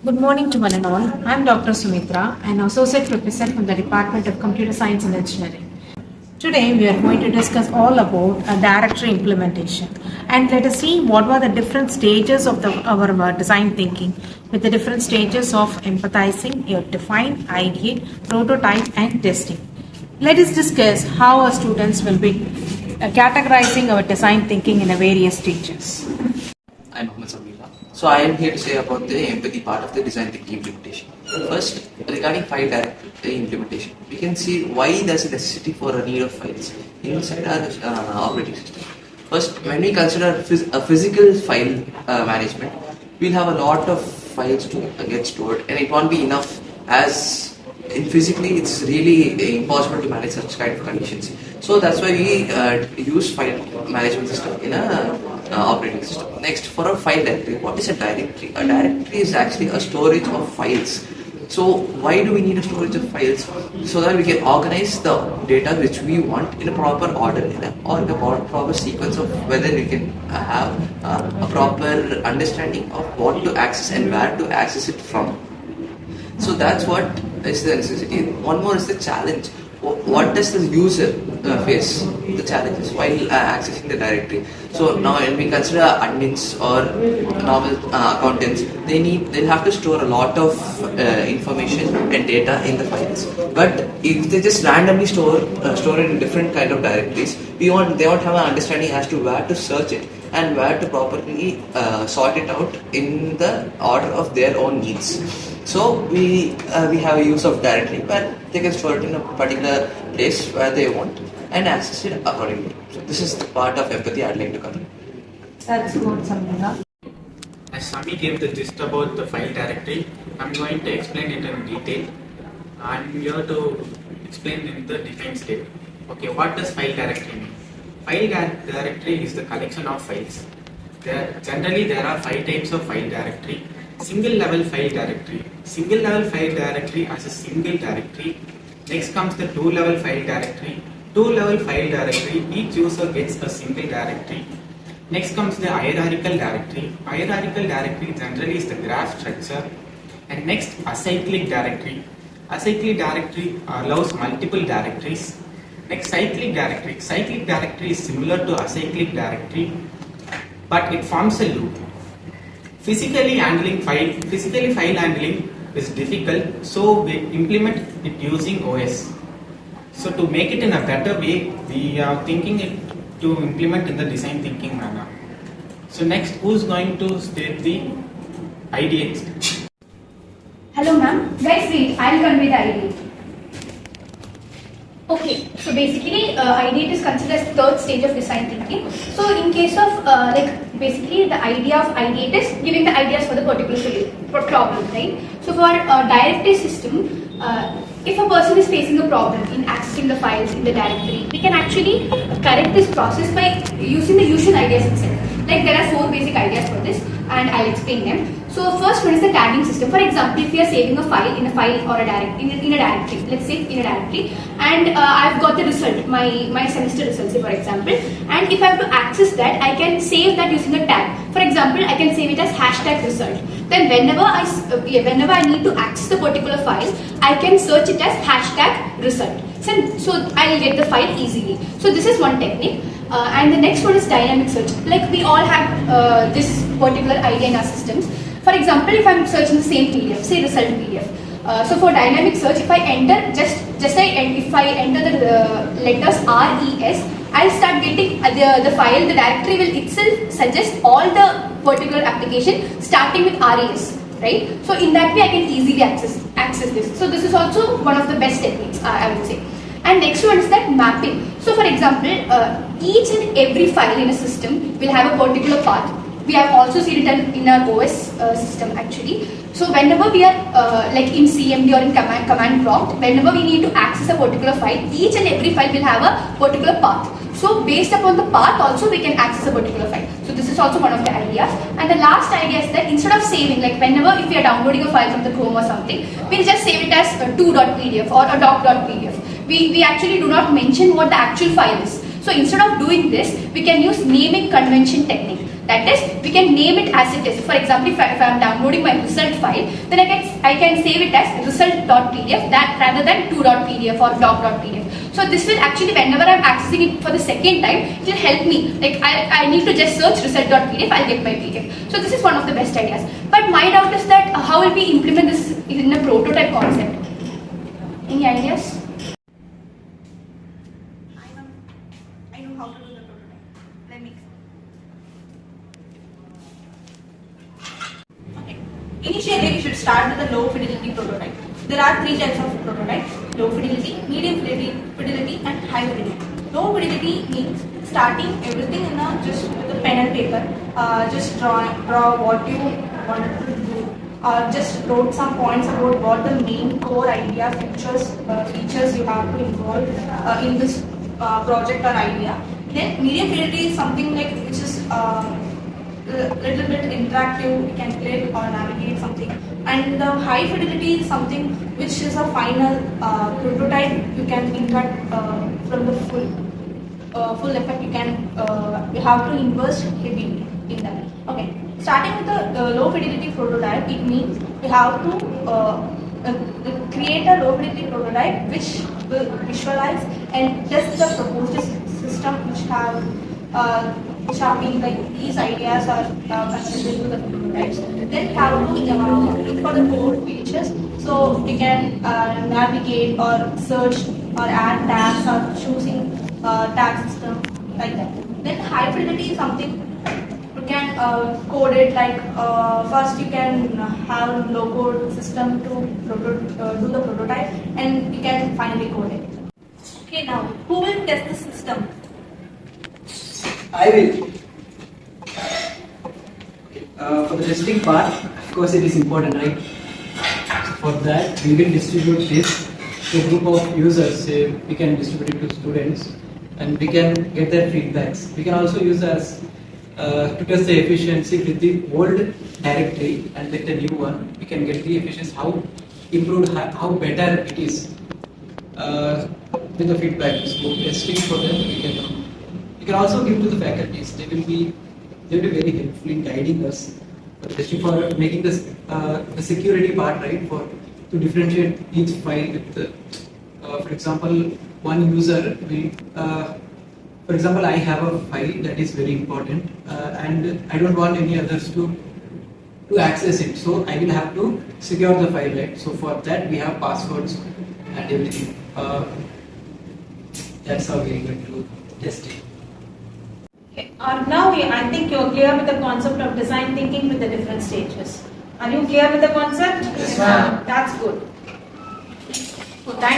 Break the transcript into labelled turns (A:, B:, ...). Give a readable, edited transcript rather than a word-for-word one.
A: Good morning to one and all. I am Dr. Sumitra, an associate professor from the Department of Computer Science and Engineering. Today we are going to discuss all about a directory implementation, and let us see what were the different stages of our design thinking with the different stages of empathizing, define, ideate, prototype and testing. Let us discuss how our students will be categorizing our design thinking in a various stages.
B: I'm Mohammed Samira. So I am here to say about the empathy part of the design thinking implementation. First, regarding file directory implementation, we can see why there's a necessity for a need of files inside our operating system. First, when we consider a physical file management, we'll have a lot of files to get stored, and it won't be enough as in physically it's really impossible to manage such kind of conditions. So that's why we use file management system in a operating system. Next, for a file directory, what is a directory? A directory is actually a storage of files. So why do we need a storage of files? So that we can organize the data which we want in a proper order or in a proper sequence of whether we can have a proper understanding of what to access and where to access it from. So that's what is the necessity. One more is the challenge. What does the user face? The challenges while accessing the directory. So now when we consider admins or normal accountants, they'll have to store a lot of information and data in the files. But if they just randomly store it in different kind of directories, they won't have an understanding as to where to search it and where to properly sort it out in the order of their own needs. So we have a use of directory where they can store it in a particular place where they want and access it accordingly. So this is the part of empathy I'd like to cover.
A: That's good, Samira.
C: As Sami gave the gist about the file directory, I'm going to explain it in detail. I'm here to explain in the define state. Okay, what does file directory mean? File directory is the collection of files. Generally, there are 5 types of file directory. Single level file directory. Single level file directory as a single directory. Next comes the 2 level file directory. 2 level file directory, each user gets a single directory. Next comes the hierarchical directory. Hierarchical directory generally is the graph structure. And next, acyclic directory. Acyclic directory allows multiple directories. Next, cyclic directory. Cyclic directory is similar to acyclic directory, but it forms a loop. Physically file handling is difficult, so we implement it using OS. So to make it in a better way, we are thinking it to implement in the design thinking manner. So next, who's going to state the ideate?
D: Hello ma'am, guys wait, I'll convey the ideate. Okay, so basically ideate is considered as the third stage of design thinking. So in case of basically the idea of ideate is giving the ideas for the particular problem, right? So for a directory system, if a person is facing a problem in accessing the files in the directory, we can actually correct this process by using the usual ideas itself. Like there are 4 basic ideas for this, and I'll explain them. So first one is the tagging system. For example, if you are saving a file in a file or a in a directory, let's say in a directory, and I've got the result, my semester results, say for example, and if I have to access that, I can save that using a tag. For example, I can save it as #result. Then whenever I need to access the particular file, I can search it as #result. So I'll get the file easily. So this is one technique. And the next one is dynamic search. Like we all have this particular idea in our systems. For example, if I'm searching the same PDF, say result PDF. So for dynamic search, if I enter if I enter the letters RES, I'll start getting the file. The directory will itself suggest all the particular application starting with RES, right? So in that way, I can easily access this. So this is also one of the best techniques, I would say. And next one is that mapping. So for example, each and every file in a system will have a particular path. We have also seen it in our OS system actually. So whenever we are like in CMD or in command prompt, whenever we need to access a particular file, each and every file will have a particular path. So based upon the path also we can access a particular file. So this is also one of the ideas. And the last idea is that instead of saving, like whenever if we are downloading a file from the Chrome or something, we'll just save it as a 2.pdf or a doc.pdf. We actually do not mention what the actual file is. So instead of doing this, we can use naming convention technique. That is, we can name it as it is. For example, if I am downloading my result file, then I can save it as result.pdf rather than 2.pdf or doc.pdf. So this will actually, whenever I am accessing it for the second time, it will help me. Like I need to just search result.pdf, I'll get my PDF. So this is one of the best ideas. But my doubt is that how will we implement this in a prototype concept? Any ideas?
E: I know how to do the prototype. Let me explain. Okay. Initially, we should start with a low fidelity prototype. There are three types of prototypes: low fidelity, medium fidelity, and high fidelity. Low fidelity means starting everything in just with a pen and paper. Just draw what you wanted to do. Just wrote some points about what the main core idea features you have to involve in this project or idea. Then medium fidelity is something like which is little bit interactive. You can click or navigate something. And the high fidelity is something which is a final prototype. You can interact from the full effect. You have to invest heavily in that. Okay. Starting with the low fidelity prototype, it means we have to create a low fidelity prototype which will visualize and test the proposed system which have been like these ideas are considered to the prototypes. Then we have to look for the core features, so we can navigate or search or add tabs or choosing tag system like that. Then high fidelity is something you can code it like first you can have low code system to do the prototype, and you can finally code it. Okay, now who will test the system?
F: I will. For the testing part, of course, it is important, right? So for that, we will distribute this to a group of users. Say we can distribute it to students, and we can get their feedbacks. We can also use as to test the efficiency with the old directory and with the new one. We can get the efficiency, how improved, how better it is with the feedback. So testing for them, we can also give to the faculties. They will be very helpful in guiding us for testing, for making this the security part, right? To differentiate each file with the, for example, one user will. For example, I have a file that is very important, and I don't want any others to access it. So I will have to secure the file, right? So for that, we have passwords and everything. That's how we are going to test it.
A: Okay. Now I think you're clear with the concept of design thinking with the different stages. Are you clear with the concept?
B: Yes, ma'am.
A: That's good. So thank